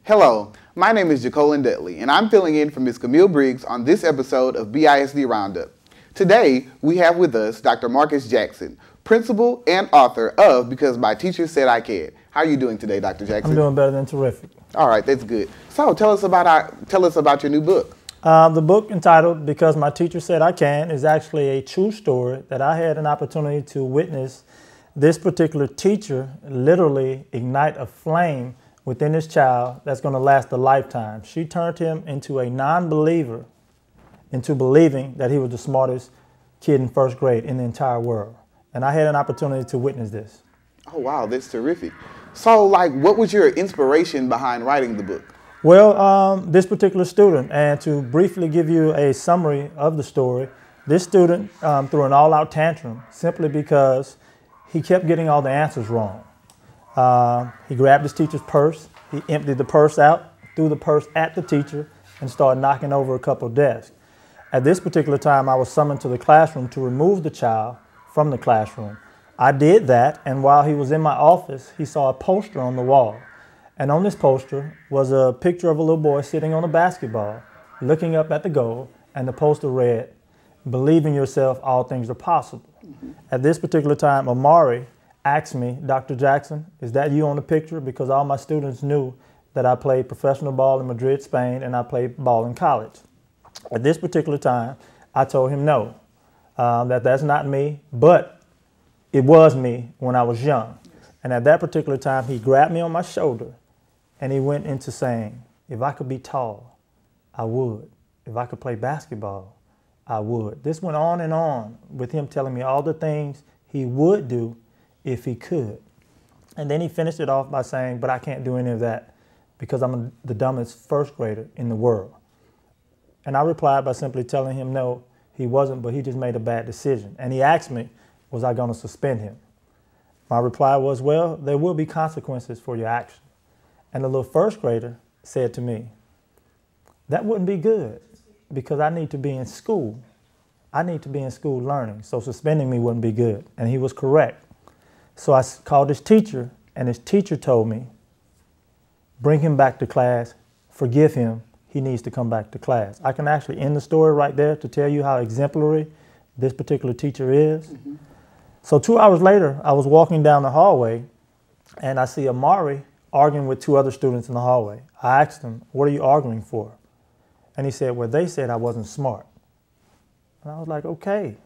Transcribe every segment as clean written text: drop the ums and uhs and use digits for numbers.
Hello, my name is Jacolin Dudley, and I'm filling in for Ms. Camille Briggs on this episode of BISD Roundup. Today, we have with us Dr. Marcus Jackson, principal and author of Because My Teacher Said I Can. How are you doing today, Dr. Jackson? I'm doing better than terrific. All right, that's good. So tell us about your new book. The book entitled Because My Teacher Said I Can is actually a true story that I had an opportunity to witness this particular teacher literally ignite a flame within this child that's going to last a lifetime. She turned him into a non-believer into believing that he was the smartest kid in first grade in the entire world. And I had an opportunity to witness this. Oh, wow, that's terrific. So, what was your inspiration behind writing the book? Well, this particular student, and to briefly give you a summary of the story, this student threw an all-out tantrum simply because he kept getting all the answers wrong. He grabbed his teacher's purse, he emptied the purse out, threw the purse at the teacher, and started knocking over a couple of desks. At this particular time, I was summoned to the classroom to remove the child from the classroom. I did that, and while he was in my office, he saw a poster on the wall. And on this poster was a picture of a little boy sitting on a basketball, looking up at the goal, and the poster read, "Believe in yourself, all things are possible." At this particular time, Amari asked me, "Dr. Jackson, is that you on the picture?" Because all my students knew that I played professional ball in Madrid, Spain, and I played ball in college. At this particular time, I told him no, that's not me, but it was me when I was young. And at that particular time, he grabbed me on my shoulder and he went into saying, "If I could be tall, I would. If I could play basketball, I would." This went on and on with him telling me all the things he would do if he could. And then he finished it off by saying, "But I can't do any of that because I'm the dumbest first grader in the world." And I replied by simply telling him no, he wasn't, but he just made a bad decision. And he asked me, was I going to suspend him? My reply was, well, there will be consequences for your action. And the little first grader said to me, "That wouldn't be good because I need to be in school. I need to be in school learning, so suspending me wouldn't be good." And he was correct. So I called his teacher, and his teacher told me, "Bring him back to class, forgive him, he needs to come back to class." I can actually end the story right there to tell you how exemplary this particular teacher is. So 2 hours later, I was walking down the hallway, and I see Amari arguing with two other students in the hallway. I asked him, "What are you arguing for?" And he said, "Well, they said I wasn't smart." And I was like, okay.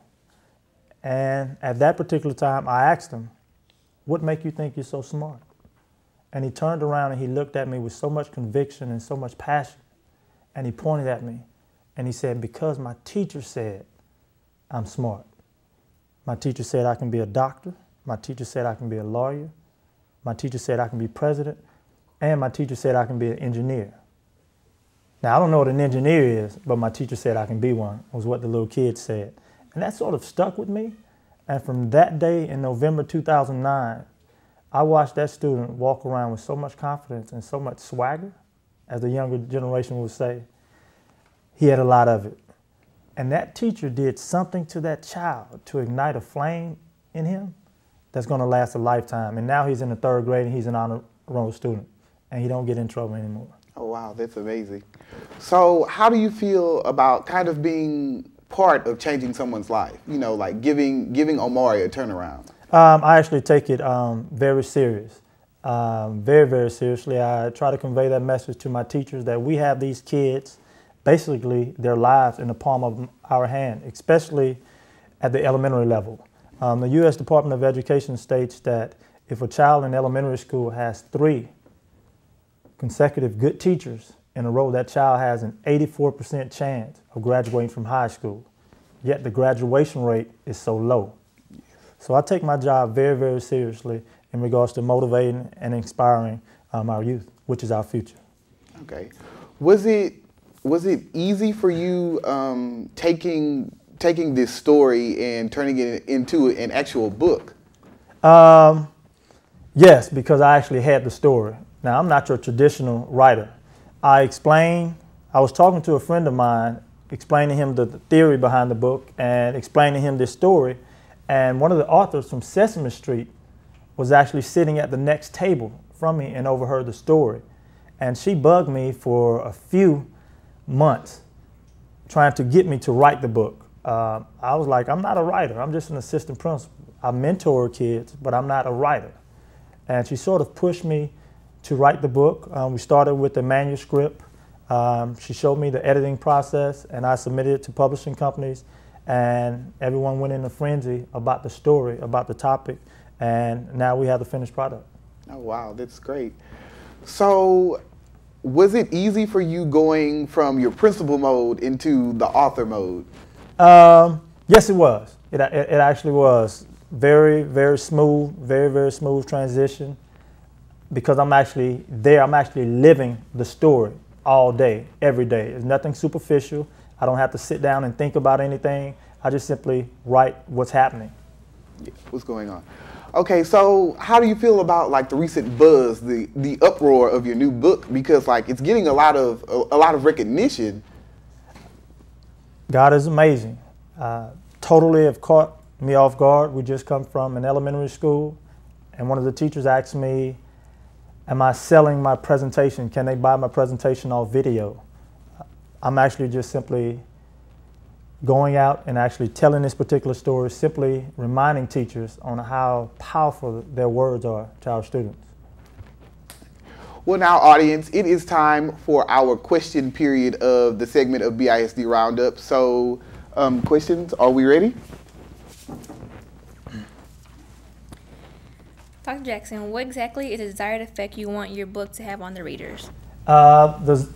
And at that particular time, I asked him, "What make you think you're so smart?" And he turned around and he looked at me with so much conviction and so much passion. And he pointed at me and he said, "Because my teacher said I'm smart. My teacher said I can be a doctor. My teacher said I can be a lawyer. My teacher said I can be president. And my teacher said I can be an engineer." Now, I don't know what an engineer is, but my teacher said I can be one, was what the little kid said. And that sort of stuck with me. And from that day in November 2009, I watched that student walk around with so much confidence and so much swagger, as the younger generation would say. He had a lot of it. And that teacher did something to that child to ignite a flame in him that's going to last a lifetime. And now he's in the third grade and he's an honor roll student, and he don't get in trouble anymore. Oh, wow, that's amazing. So how do you feel about kind of being part of changing someone's life? You know, like giving Omari a turnaround. I actually take it very serious, very, very seriously. I try to convey that message to my teachers that we have these kids, basically their lives in the palm of our hand, especially at the elementary level. The U.S. Department of Education states that if a child in elementary school has 3 consecutive good teachers in a row, that child has an 84% chance of graduating from high school. Yet the graduation rate is so low. So I take my job very, very seriously in regards to motivating and inspiring our youth, which is our future. Okay. Was it easy for you taking this story and turning it into an actual book? Yes, because I actually had the story. Now, I'm not your traditional writer. I was talking to a friend of mine, explaining him the theory behind the book and explaining him this story. And one of the authors from Sesame Street was actually sitting at the next table from me and overheard the story. And she bugged me for a few months trying to get me to write the book. I was like, I'm not a writer. I'm just an assistant principal. I mentor kids, but I'm not a writer. And she sort of pushed me to write the book. We started with the manuscript. She showed me the editing process, and I submitted it to publishing companies, and everyone went in a frenzy about the story, about the topic, and now we have the finished product. Oh, wow, that's great. So was it easy for you going from your principal mode into the author mode? Yes, it was. It actually was. Very, very smooth, very smooth transition, because I'm actually there. I'm actually living the story all day, every day. It's nothing superficial. I don't have to sit down and think about anything. I just simply write what's happening. Yeah, what's going on? Okay, so how do you feel about like the recent buzz, the uproar of your new book? Because like it's getting a lot of recognition. God is amazing. Totally have caught me off guard. We just come from an elementary school, and one of the teachers asked me, am I selling my presentation? Can they buy my presentation off video? I'm actually just simply going out and actually telling this particular story, simply reminding teachers on how powerful their words are to our students. Well, now, audience, it is time for our question period of the segment of BISD Roundup. So, questions, are we ready? Dr. Jackson, what exactly is the desired effect you want your book to have on the readers? The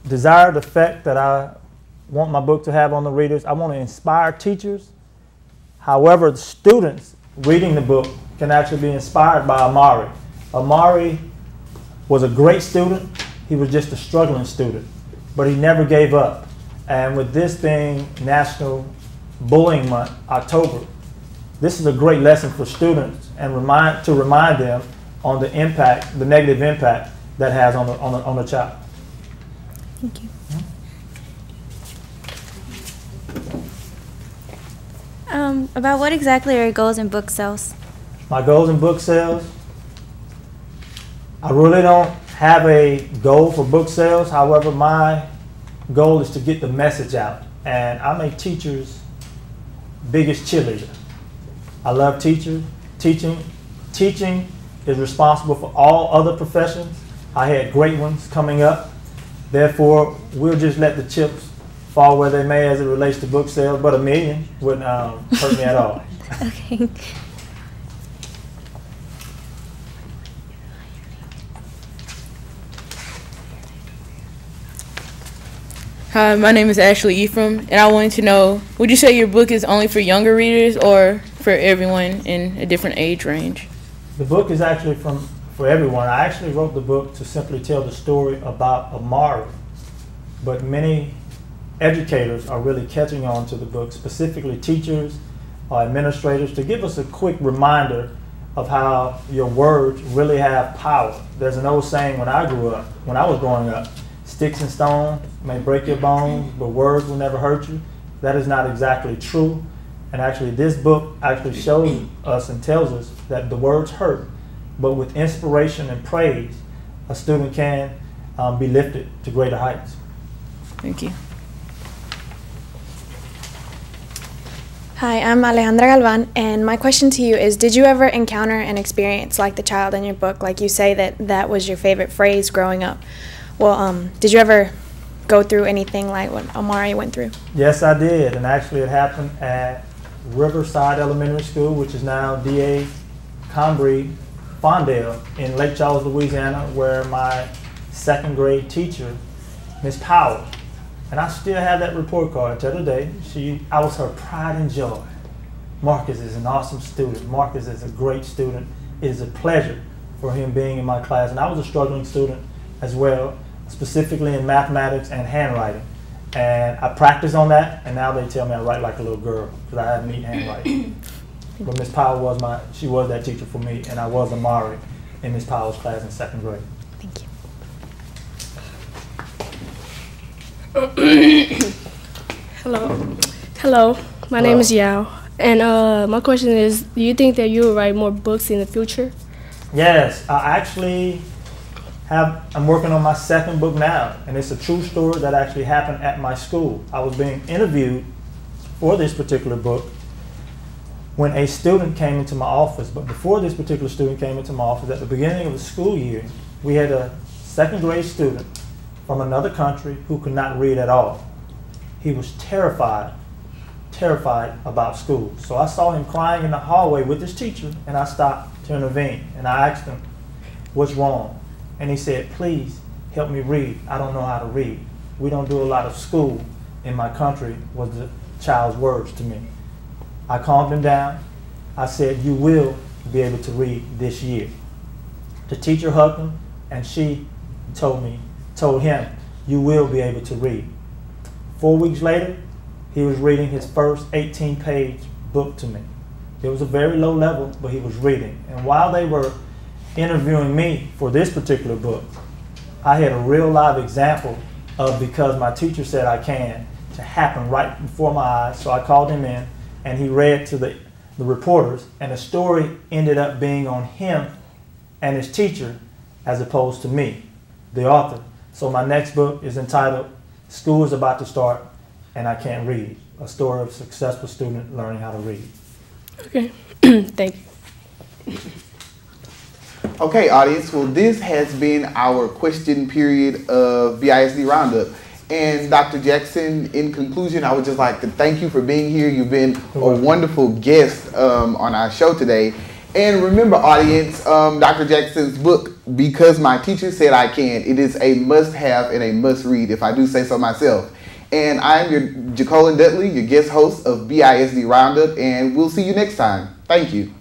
desired effect that I want my book to have on the readers, I want to inspire teachers. However, the students reading the book can actually be inspired by Amari. Amari was a great student. He was just a struggling student, but he never gave up. And with this being National Bullying Month, October, this is a great lesson for students and to remind them on the impact, the negative impact that has on the child. Thank you. About what exactly are your goals in book sales? My goals in book sales, I really don't have a goal for book sales. However, my goal is to get the message out. And I'm a teacher's biggest cheerleader. I love teaching. Teaching is responsible for all other professions. I had great ones coming up. Therefore, we'll just let the chips fall where they may as it relates to book sales, but $1 million wouldn't hurt me at all. Okay. Hi, my name is Ashley Ephraim, and I wanted to know, would you say your book is only for younger readers or for everyone in a different age range? The book is actually for everyone. I actually wrote the book to simply tell the story about Amari, but many educators are really catching on to the book, specifically teachers or administrators, to give us a quick reminder of how your words really have power. There's an old saying when I was growing up, sticks and stones may break your bones, but words will never hurt you. That is not exactly true. And actually this book actually shows us and tells us that the words hurt, but with inspiration and praise, a student can be lifted to greater heights. Thank you. Hi, I'm Alejandra Galvan, and my question to you is, did you ever encounter an experience like the child in your book? Like you say that was your favorite phrase growing up. Well, did you ever go through anything like what Amari went through? Yes, I did, and actually it happened at Riverside Elementary School, which is now D.A. Combry Fondale in Lake Charles, Louisiana, where my second grade teacher, Miss Powell, and I still have that report card to the day. I was her pride and joy. Marcus is an awesome student. Marcus is a great student. It is a pleasure for him being in my class. And I was a struggling student as well, specifically in mathematics and handwriting. And I practiced on that, and now they tell me I write like a little girl because I have neat handwriting. But Miss Powell was that teacher for me, and I was Amari in Miss Powell's class in second grade. Thank you. Hello. My name is Yao, and my question is: do you think that you will write more books in the future? Yes, I actually I'm working on my second book now, and it's a true story that actually happened at my school. I was being interviewed for this particular book when a student came into my office. But before this particular student came into my office, at the beginning of the school year, we had a second grade student from another country who could not read at all. He was terrified about school. So I saw him crying in the hallway with his teacher, and I stopped to intervene. And I asked him, "What's wrong?" And he said, "Please help me read. I don't know how to read. We don't do a lot of school in my country," was the child's words to me. I calmed him down. I said, "You will be able to read this year." The teacher hugged him, and she told him, "You will be able to read." 4 weeks later, he was reading his first 18-page book to me. It was a very low level, but he was reading. And while they were interviewing me for this particular book, I had a real live example of "because my teacher said I can" to happen right before my eyes. So I called him in, and he read to the reporters, and the story ended up being on him and his teacher as opposed to me, the author. So my next book is entitled "School is About to Start and I Can't Read," a story of a successful student learning how to read. Okay, thank you. Okay, audience, well, this has been our question period of BISD Roundup. And Dr. Jackson, in conclusion, I would just like to thank you for being here. You've been a wonderful guest on our show today. And remember, audience, Dr. Jackson's book, "Because My Teacher Said I Can," it is a must-have and a must-read, if I do say so myself. And I'm your Jacolin Dudley, your guest host of BISD Roundup, and we'll see you next time. Thank you.